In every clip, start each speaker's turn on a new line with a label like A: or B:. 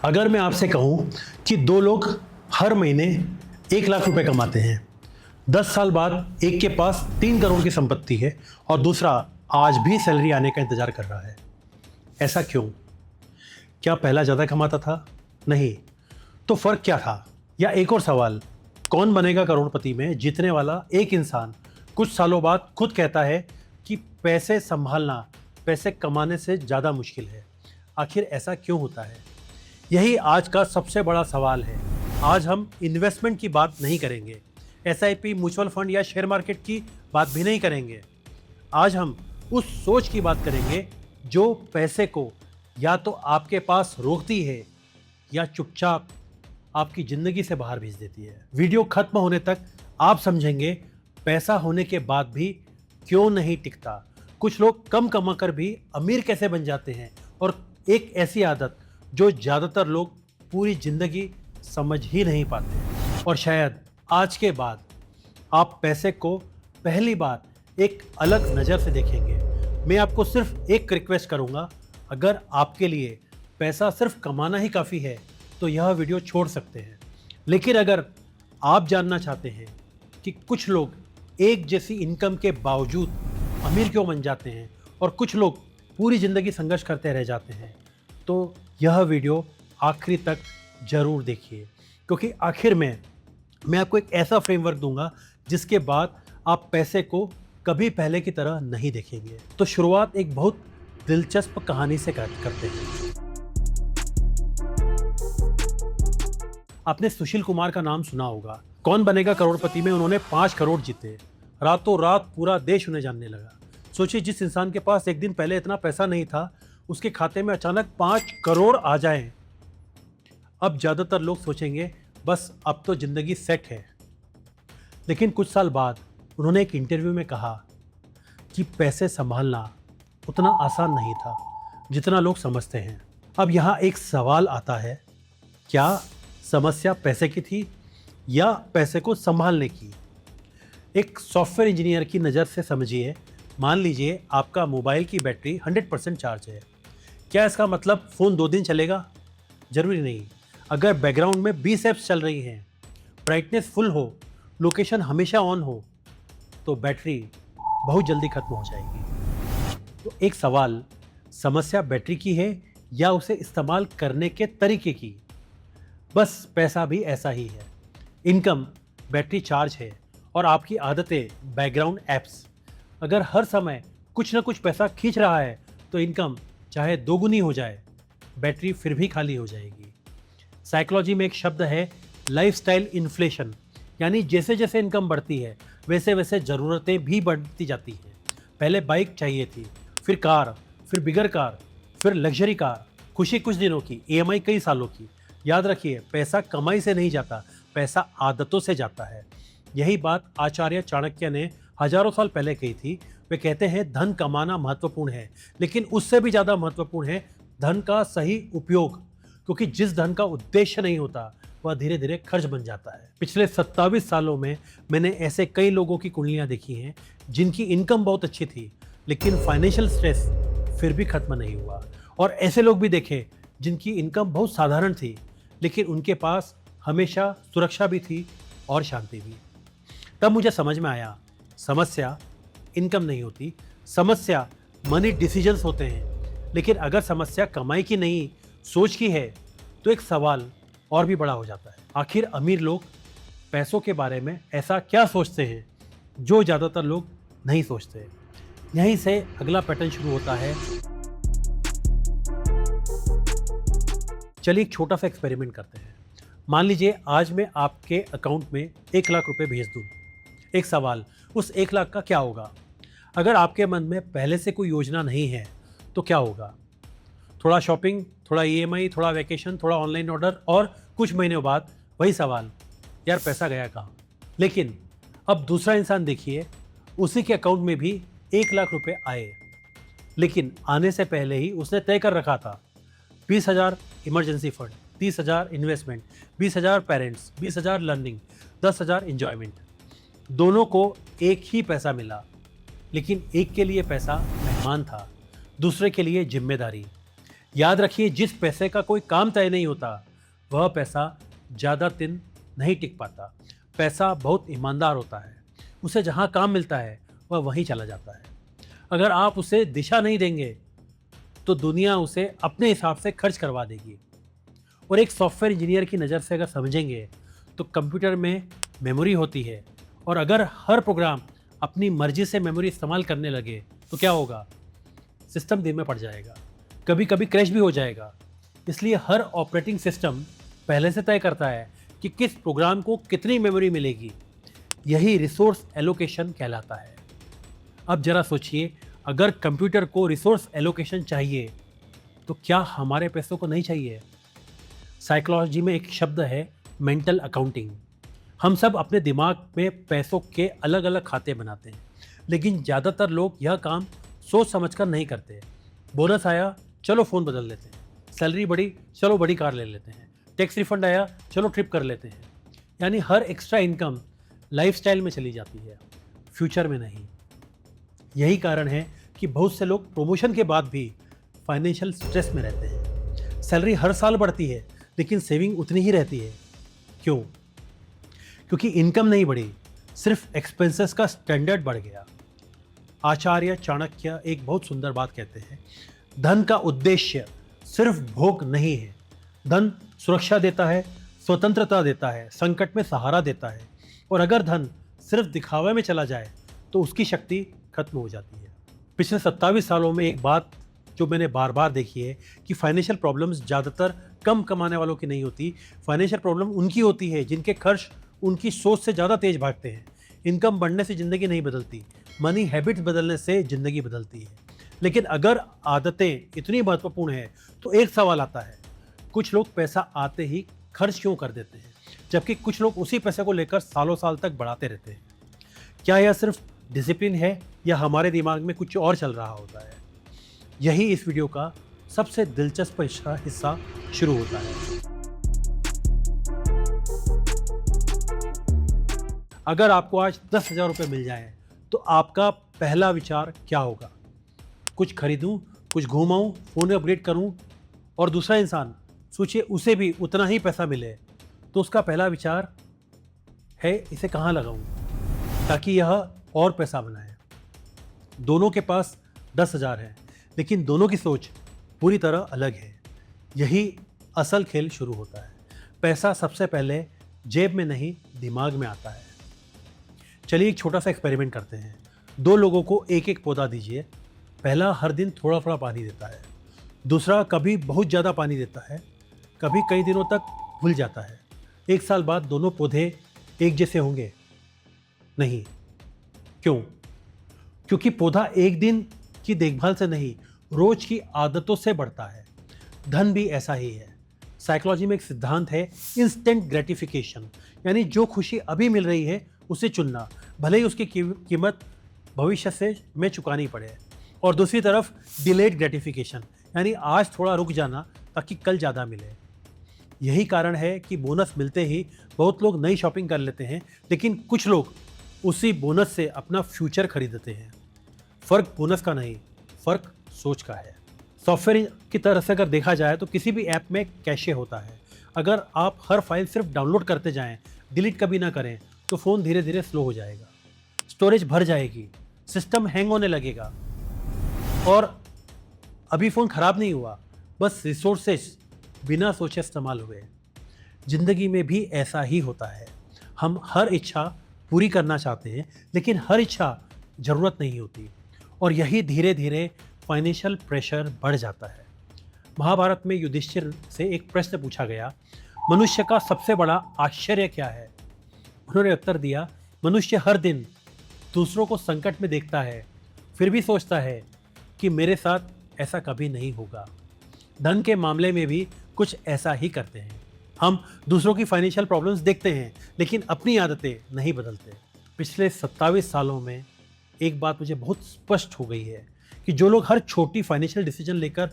A: अगर मैं आपसे कहूं कि दो लोग हर महीने 1 लाख रुपए कमाते हैं, 10 साल बाद एक के पास 3 करोड़ की संपत्ति है और दूसरा आज भी सैलरी आने का इंतजार कर रहा है, ऐसा क्यों? क्या पहला ज़्यादा कमाता था? नहीं। तो फर्क क्या था? या एक और सवाल, कौन बनेगा करोड़पति में जीतने वाला एक इंसान कुछ सालों बाद खुद कहता है कि पैसे संभालना पैसे कमाने से ज़्यादा मुश्किल है। आखिर ऐसा क्यों होता है? यही आज का सबसे बड़ा सवाल है। आज हम इन्वेस्टमेंट की बात नहीं करेंगे, एसआईपी, म्यूचुअल फंड या शेयर मार्केट की बात भी नहीं करेंगे। आज हम उस सोच की बात करेंगे जो पैसे को या तो आपके पास रोकती है या चुपचाप आपकी ज़िंदगी से बाहर भेज देती है। वीडियो खत्म होने तक आप समझेंगे पैसा होने के बाद भी क्यों नहीं टिकता, कुछ लोग कम कमाकर भी अमीर कैसे बन जाते हैं और एक ऐसी आदत जो ज़्यादातर लोग पूरी ज़िंदगी समझ ही नहीं पाते। और शायद आज के बाद आप पैसे को पहली बार एक अलग नज़र से देखेंगे। मैं आपको सिर्फ एक रिक्वेस्ट करूंगा, अगर आपके लिए पैसा सिर्फ कमाना ही काफ़ी है तो यह वीडियो छोड़ सकते हैं। लेकिन अगर आप जानना चाहते हैं कि कुछ लोग एक जैसी इनकम के बावजूद अमीर क्यों बन जाते हैं और कुछ लोग पूरी ज़िंदगी संघर्ष करते रह जाते हैं, तो यह वीडियो आखिरी तक ज़रूर देखिए, क्योंकि आखिर में मैं आपको एक ऐसा फ्रेमवर्क दूंगा जिसके बाद आप पैसे को कभी पहले की तरह नहीं देखेंगे। तो शुरुआत एक बहुत दिलचस्प कहानी से करते हैं। आपने सुशील कुमार का नाम सुना होगा। कौन बनेगा करोड़पति में उन्होंने 5 करोड़ जीते। रातों रात पूरा देश उन्हें जानने लगा। सोचिए, जिस इंसान के पास एक दिन पहले इतना पैसा नहीं था, उसके खाते में अचानक 5 करोड़ आ जाएं। अब ज़्यादातर लोग सोचेंगे बस अब तो ज़िंदगी सेट है। लेकिन कुछ साल बाद उन्होंने एक इंटरव्यू में कहा कि पैसे संभालना उतना आसान नहीं था जितना लोग समझते हैं। अब यहाँ एक सवाल आता है, क्या समस्या पैसे की थी या पैसे को संभालने की? एक सॉफ्टवेयर इंजीनियर की नज़र से समझिए। मान लीजिए आपका मोबाइल की बैटरी 100% चार्ज है। क्या इसका मतलब फ़ोन 2 दिन चलेगा? ज़रूरी नहीं। अगर बैकग्राउंड में 20 ऐप्स चल रही हैं, ब्राइटनेस फुल हो, लोकेशन हमेशा ऑन हो, तो बैटरी बहुत जल्दी ख़त्म हो जाएगी। तो एक सवाल, समस्या बैटरी की है या उसे इस्तेमाल करने के तरीके की? बस पैसा भी ऐसा ही है। इनकम बैटरी चार्ज है और आपकी आदतें बैकग्राउंड ऐप्स। अगर हर समय कुछ ना कुछ पैसा खींच रहा है तो इनकम चाहे दोगुनी हो जाए, बैटरी फिर भी खाली हो जाएगी। साइकोलॉजी में एक शब्द है लाइफस्टाइल इन्फ्लेशन, यानी जैसे जैसे इनकम बढ़ती है वैसे वैसे ज़रूरतें भी बढ़ती जाती हैं। पहले बाइक चाहिए थी, फिर कार, फिर बिगर कार, फिर लग्जरी कार, खुशी कुछ दिनों की, ईएमआई कई सालों की। याद रखिए, पैसा कमाई से नहीं जाता, पैसा आदतों से जाता है। यही बात आचार्य चाणक्य ने हजारों साल पहले कही थी। वे कहते हैं धन कमाना महत्वपूर्ण है, लेकिन उससे भी ज़्यादा महत्वपूर्ण है धन का सही उपयोग, क्योंकि जिस धन का उद्देश्य नहीं होता वह धीरे धीरे खर्च बन जाता है। पिछले 27 सालों में मैंने ऐसे कई लोगों की कुंडलियाँ देखी हैं जिनकी इनकम बहुत अच्छी थी, लेकिन फाइनेंशियल स्ट्रेस फिर भी खत्म नहीं हुआ। और ऐसे लोग भी देखे जिनकी इनकम बहुत साधारण थी, लेकिन उनके पास हमेशा सुरक्षा भी थी और शांति भी। तब मुझे समझ में आया, समस्या इनकम नहीं होती, समस्या मनी डिसीजंस होते हैं। लेकिन अगर समस्या कमाई की नहीं, सोच की है, तो एक सवाल और भी बड़ा हो जाता है। आखिर अमीर लोग पैसों के बारे में ऐसा क्या सोचते हैं जो ज़्यादातर लोग नहीं सोचते? यहीं से अगला पैटर्न शुरू होता है। चलिए एक छोटा सा एक्सपेरिमेंट करते हैं। मान लीजिए आज मैं आपके अकाउंट में 1 लाख रुपए भेज दूँ। एक सवाल, उस 1 लाख का क्या होगा? अगर आपके मन में पहले से कोई योजना नहीं है तो क्या होगा? थोड़ा शॉपिंग, थोड़ा ईएमआई, थोड़ा वैकेशन, थोड़ा ऑनलाइन ऑर्डर और कुछ महीनों बाद वही सवाल, यार पैसा गया कहाँ? लेकिन अब दूसरा इंसान देखिए, उसी के अकाउंट में भी 1 लाख रुपए आए, लेकिन आने से पहले ही उसने तय कर रखा था 20,000 emergency fund, 30,000 investment, 20,000 parents, 20,000 learning, 10,000 enjoyment. दोनों को एक ही पैसा मिला, लेकिन एक के लिए पैसा मेहमान था, दूसरे के लिए जिम्मेदारी। याद रखिए, जिस पैसे का कोई काम तय नहीं होता वह पैसा ज़्यादा दिन नहीं टिक पाता। पैसा बहुत ईमानदार होता है, उसे जहाँ काम मिलता है वह वहीं चला जाता है। अगर आप उसे दिशा नहीं देंगे तो दुनिया उसे अपने हिसाब से खर्च करवा देगी। और एक सॉफ्टवेयर इंजीनियर की नज़र से अगर समझेंगे तो कंप्यूटर में मेमोरी होती है, और अगर हर प्रोग्राम अपनी मर्जी से मेमोरी इस्तेमाल करने लगे तो क्या होगा? सिस्टम धीमे पड़ जाएगा, कभी कभी क्रैश भी हो जाएगा। इसलिए हर ऑपरेटिंग सिस्टम पहले से तय करता है कि किस प्रोग्राम को कितनी मेमोरी मिलेगी। यही रिसोर्स एलोकेशन कहलाता है। अब जरा सोचिए, अगर कंप्यूटर को रिसोर्स एलोकेशन चाहिए तो क्या हमारे पैसों को नहीं चाहिए? साइकोलॉजी में एक शब्द है मेंटल अकाउंटिंग। हम सब अपने दिमाग में पैसों के अलग अलग खाते बनाते हैं, लेकिन ज़्यादातर लोग यह काम सोच समझकर नहीं करते। बोनस आया, चलो फ़ोन बदल लेते हैं। सैलरी बढ़ी, चलो बड़ी कार ले लेते हैं। टैक्स रिफंड आया, चलो ट्रिप कर लेते हैं। यानी हर एक्स्ट्रा इनकम लाइफस्टाइल में चली जाती है, फ्यूचर में नहीं। यही कारण है कि बहुत से लोग प्रमोशन के बाद भी फाइनेंशियल स्ट्रेस में रहते हैं। सैलरी हर साल बढ़ती है लेकिन सेविंग उतनी ही रहती है। क्यों? क्योंकि इनकम नहीं बढ़ी, सिर्फ एक्सपेंसेस का स्टैंडर्ड बढ़ गया। आचार्य चाणक्य एक बहुत सुंदर बात कहते हैं, धन का उद्देश्य सिर्फ भोग नहीं है। धन सुरक्षा देता है, स्वतंत्रता देता है, संकट में सहारा देता है। और अगर धन सिर्फ दिखावे में चला जाए तो उसकी शक्ति खत्म हो जाती है। पिछले 27 सालों में एक बात जो मैंने बार बार देखी है कि फाइनेंशियल प्रॉब्लम्स ज़्यादातर कम कमाने वालों की नहीं होती। फाइनेंशियल प्रॉब्लम उनकी होती है जिनके खर्च उनकी सोच से ज़्यादा तेज भागते हैं। इनकम बढ़ने से ज़िंदगी नहीं बदलती, मनी हैबिट्स बदलने से ज़िंदगी बदलती है। लेकिन अगर आदतें इतनी महत्वपूर्ण है तो एक सवाल आता है, कुछ लोग पैसा आते ही खर्च क्यों कर देते हैं, जबकि कुछ लोग उसी पैसे को लेकर सालों साल तक बढ़ाते रहते हैं? क्या यह सिर्फ डिसिप्लिन है या हमारे दिमाग में कुछ और चल रहा होता है? यही इस वीडियो का सबसे दिलचस्प हिस्सा शुरू होता है। अगर आपको आज 10,000 रुपये मिल जाए तो आपका पहला विचार क्या होगा? कुछ खरीदूं, कुछ घूमाऊं, फ़ोन अपग्रेड करूं? और दूसरा इंसान, सोचिए उसे भी उतना ही पैसा मिले तो उसका पहला विचार है, इसे कहाँ लगाऊं ताकि यह और पैसा बनाए। दोनों के पास 10,000 है लेकिन दोनों की सोच पूरी तरह अलग है। यही असल खेल शुरू होता है। पैसा सबसे पहले जेब में नहीं, दिमाग में आता है। चलिए एक छोटा सा एक्सपेरिमेंट करते हैं। 2 लोगों को एक एक पौधा दीजिए। पहला हर दिन थोड़ा थोड़ा पानी देता है, दूसरा कभी बहुत ज़्यादा पानी देता है, कभी कई दिनों तक भूल जाता है। 1 साल बाद दोनों पौधे एक जैसे होंगे? नहीं। क्यों? क्योंकि पौधा एक दिन की देखभाल से नहीं, रोज की आदतों से बढ़ता है। धन भी ऐसा ही है। साइकोलॉजी में एक सिद्धांत है, इंस्टेंट ग्रेटिफिकेशन, यानी जो खुशी अभी मिल रही है उसे चुनना, भले ही उसकी कीमत भविष्य से में चुकानी पड़े। और दूसरी तरफ डिलेड ग्रेटिफिकेशन, यानी आज थोड़ा रुक जाना ताकि कल ज़्यादा मिले। यही कारण है कि बोनस मिलते ही बहुत लोग नई शॉपिंग कर लेते हैं, लेकिन कुछ लोग उसी बोनस से अपना फ्यूचर खरीदते हैं। फ़र्क बोनस का नहीं, फ़र्क सोच का है। सॉफ्टवेयर की तरह से अगर देखा जाए तो किसी भी ऐप में कैशे होता है। अगर आप हर फाइल सिर्फ डाउनलोड करते जाएं, डिलीट कभी ना करें, तो फ़ोन धीरे धीरे स्लो हो जाएगा, स्टोरेज भर जाएगी, सिस्टम हैंग होने लगेगा। और अभी फ़ोन ख़राब नहीं हुआ, बस रिसोर्सेस बिना सोचे इस्तेमाल हुए। ज़िंदगी में भी ऐसा ही होता है। हम हर इच्छा पूरी करना चाहते हैं लेकिन हर इच्छा ज़रूरत नहीं होती, और यही धीरे धीरे फाइनेंशियल प्रेशर बढ़ जाता है। महाभारत में युधिष्ठिर से एक प्रश्न पूछा गया, मनुष्य का सबसे बड़ा आश्चर्य क्या है? उन्होंने उत्तर दिया, मनुष्य हर दिन दूसरों को संकट में देखता है, फिर भी सोचता है कि मेरे साथ ऐसा कभी नहीं होगा। धन के मामले में भी कुछ ऐसा ही करते हैं। हम दूसरों की फाइनेंशियल प्रॉब्लम्स देखते हैं लेकिन अपनी आदतें नहीं बदलते। पिछले 27 सालों में एक बात मुझे बहुत स्पष्ट हो गई है कि जो लोग हर छोटी फाइनेंशियल डिसीजन लेकर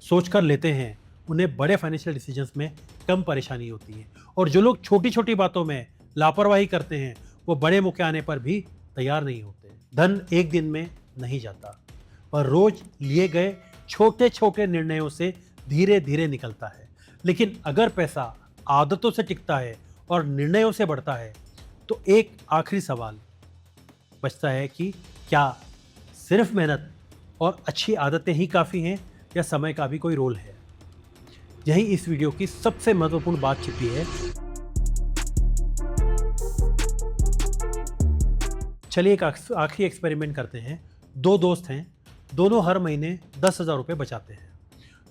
A: सोच कर लेते हैं, उन्हें बड़े फाइनेंशियल डिसीजंस में कम परेशानी होती है। और जो लोग छोटी छोटी बातों में लापरवाही करते हैं, वो बड़े मौके आने पर भी तैयार नहीं होते। धन एक दिन में नहीं जाता, पर रोज लिए गए छोटे छोटे निर्णयों से धीरे धीरे निकलता है। लेकिन अगर पैसा आदतों से टिकता है और निर्णयों से बढ़ता है तो एक आखिरी सवाल बचता है कि क्या सिर्फ मेहनत और अच्छी आदतें ही काफ़ी हैं या समय का भी कोई रोल है। यही इस वीडियो की सबसे महत्वपूर्ण बात छिपी है। चलिए एक आखिरी एक्सपेरिमेंट करते हैं। दो दोस्त हैं, दोनों हर महीने 10,000 रुपये बचाते हैं।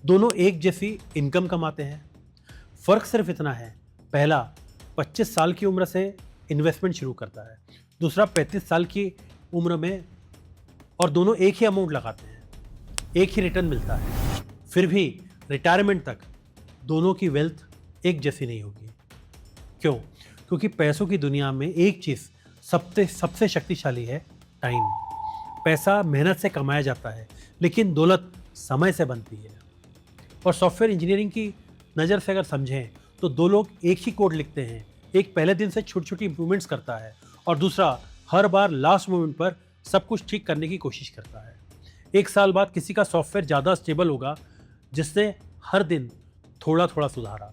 A: दोनों एक जैसी इनकम कमाते हैं। फ़र्क सिर्फ इतना है, पहला 25 साल की उम्र से इन्वेस्टमेंट शुरू करता है, दूसरा 35 साल की उम्र में, और दोनों एक ही अमाउंट लगाते हैं, एक ही रिटर्न मिलता है। फिर भी रिटायरमेंट तक दोनों की वेल्थ एक जैसी नहीं होगी। क्यों? क्योंकि पैसों की दुनिया में एक चीज़ सबसे शक्तिशाली है, टाइम। पैसा मेहनत से कमाया जाता है लेकिन दौलत समय से बनती है। और सॉफ्टवेयर इंजीनियरिंग की नज़र से अगर समझें तो दो लोग एक ही कोड लिखते हैं, एक पहले दिन से छोटी छोटी इंप्रूवमेंट्स करता है और दूसरा हर बार लास्ट मोमेंट पर सब कुछ ठीक करने की कोशिश करता है। एक साल बाद किसी का सॉफ्टवेयर ज़्यादा स्टेबल होगा, जिसने हर दिन थोड़ा थोड़ा सुधारा।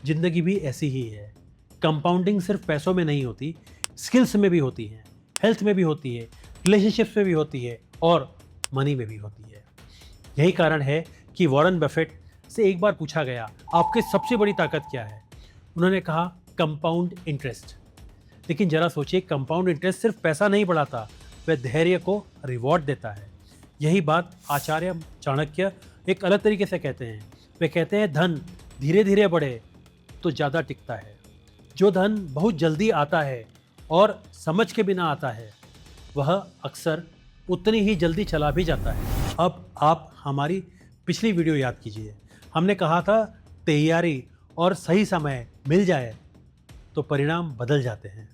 A: जिंदगी भी ऐसी ही है। कंपाउंडिंग सिर्फ पैसों में नहीं होती, स्किल्स में भी होती है, हेल्थ में भी होती है, रिलेशनशिप्स में भी होती है और मनी में भी होती है। यही कारण है कि वॉरेन बफेट से एक बार पूछा गया, आपकी सबसे बड़ी ताकत क्या है? उन्होंने कहा, कंपाउंड इंटरेस्ट। लेकिन जरा सोचिए, कंपाउंड इंटरेस्ट सिर्फ पैसा नहीं बढ़ाता, वह धैर्य को रिवॉर्ड देता है। यही बात आचार्य चाणक्य एक अलग तरीके से कहते हैं। वे कहते हैं, धन धीरे धीरे बढ़े तो ज़्यादा टिकता है। जो धन बहुत जल्दी आता है और समझ के बिना आता है, वह अक्सर उतनी ही जल्दी चला भी जाता है। अब आप हमारी पिछली वीडियो याद कीजिए। हमने कहा था, तैयारी और सही समय मिल जाए तो परिणाम बदल जाते हैं।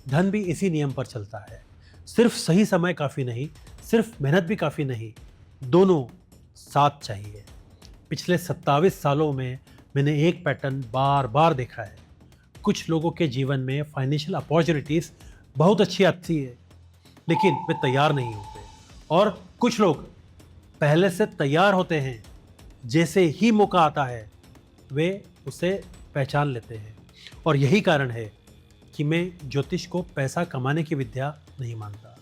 A: धन भी इसी नियम पर चलता है। सिर्फ सही समय काफ़ी नहीं, सिर्फ मेहनत भी काफ़ी नहीं, दोनों साथ चाहिए। पिछले 27 सालों में मैंने एक पैटर्न बार बार देखा है। कुछ लोगों के जीवन में फाइनेंशियल अपॉर्चुनिटीज़ बहुत अच्छी आती है लेकिन वे तैयार नहीं होते, और कुछ लोग पहले से तैयार होते हैं, जैसे ही मौका आता है वे उसे पहचान लेते हैं। और यही कारण है कि मैं ज्योतिष को पैसा कमाने की विद्या नहीं मानता,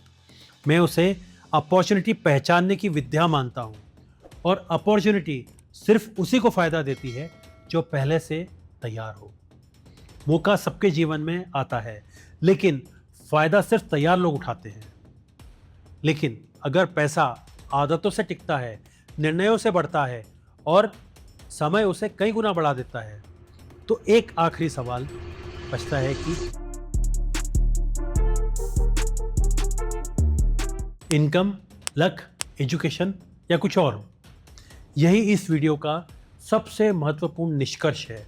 A: मैं उसे अपॉर्चुनिटी पहचानने की विद्या मानता हूँ। और अपॉर्चुनिटी सिर्फ उसी को फ़ायदा देती है जो पहले से तैयार हो। मौका सबके जीवन में आता है लेकिन फ़ायदा सिर्फ तैयार लोग उठाते हैं। लेकिन अगर पैसा आदतों से टिकता है, निर्णयों से बढ़ता है और समय उसे कई गुना बढ़ा देता है, तो एक आखिरी सवाल बचता है कि इनकम, लक, एजुकेशन या कुछ और। यही इस वीडियो का सबसे महत्वपूर्ण निष्कर्ष है।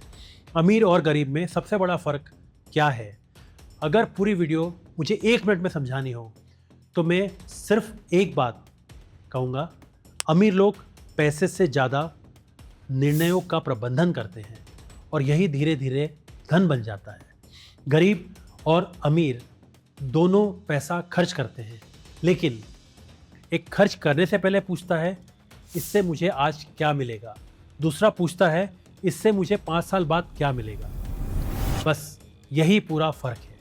A: अमीर और गरीब में सबसे बड़ा फ़र्क क्या है? अगर पूरी वीडियो मुझे 1 मिनट में समझानी हो तो मैं सिर्फ एक बात कहूँगा, अमीर लोग पैसे से ज़्यादा निर्णयों का प्रबंधन करते हैं और यही धीरे धीरे धन बन जाता है। गरीब और अमीर दोनों पैसा खर्च करते हैं, लेकिन एक खर्च करने से पहले पूछता है, इससे मुझे आज क्या मिलेगा? दूसरा पूछता है, इससे मुझे 5 साल बाद क्या मिलेगा? बस यही पूरा फ़र्क है।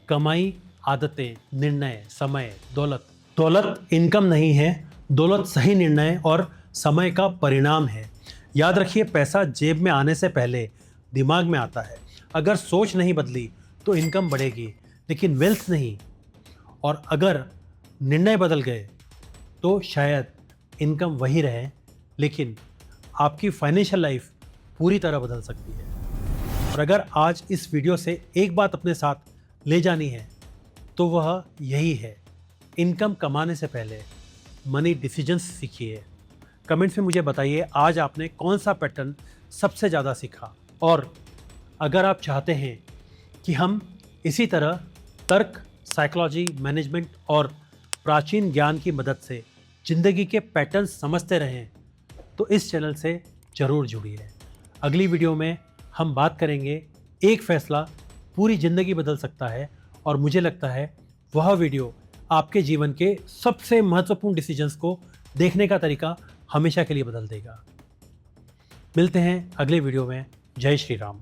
A: कमाई, आदतें, निर्णय, समय, दौलत। दौलत इनकम नहीं है, दौलत सही निर्णय और समय का परिणाम है। याद रखिए, पैसा जेब में आने से पहले दिमाग में आता है। अगर सोच नहीं बदली तो इनकम बढ़ेगी लेकिन वेल्थ नहीं, और अगर निर्णय बदल गए तो शायद इनकम वही रहे लेकिन आपकी फाइनेंशियल लाइफ पूरी तरह बदल सकती है। और अगर आज इस वीडियो से एक बात अपने साथ ले जानी है तो वह यही है, इनकम कमाने से पहले मनी डिसीजंस सीखिए। कमेंट्स में मुझे बताइए आज आपने कौन सा पैटर्न सबसे ज़्यादा सीखा। और अगर आप चाहते हैं कि हम इसी तरह तर्क, साइकोलॉजी, मैनेजमेंट और प्राचीन ज्ञान की मदद से ज़िंदगी के पैटर्न समझते रहें तो इस चैनल से ज़रूर जुड़िए। अगली वीडियो में हम बात करेंगे, एक फ़ैसला पूरी ज़िंदगी बदल सकता है, और मुझे लगता है वह वीडियो आपके जीवन के सबसे महत्वपूर्ण डिसीजंस को देखने का तरीका हमेशा के लिए बदल देगा। मिलते हैं अगले वीडियो में। जय श्री राम।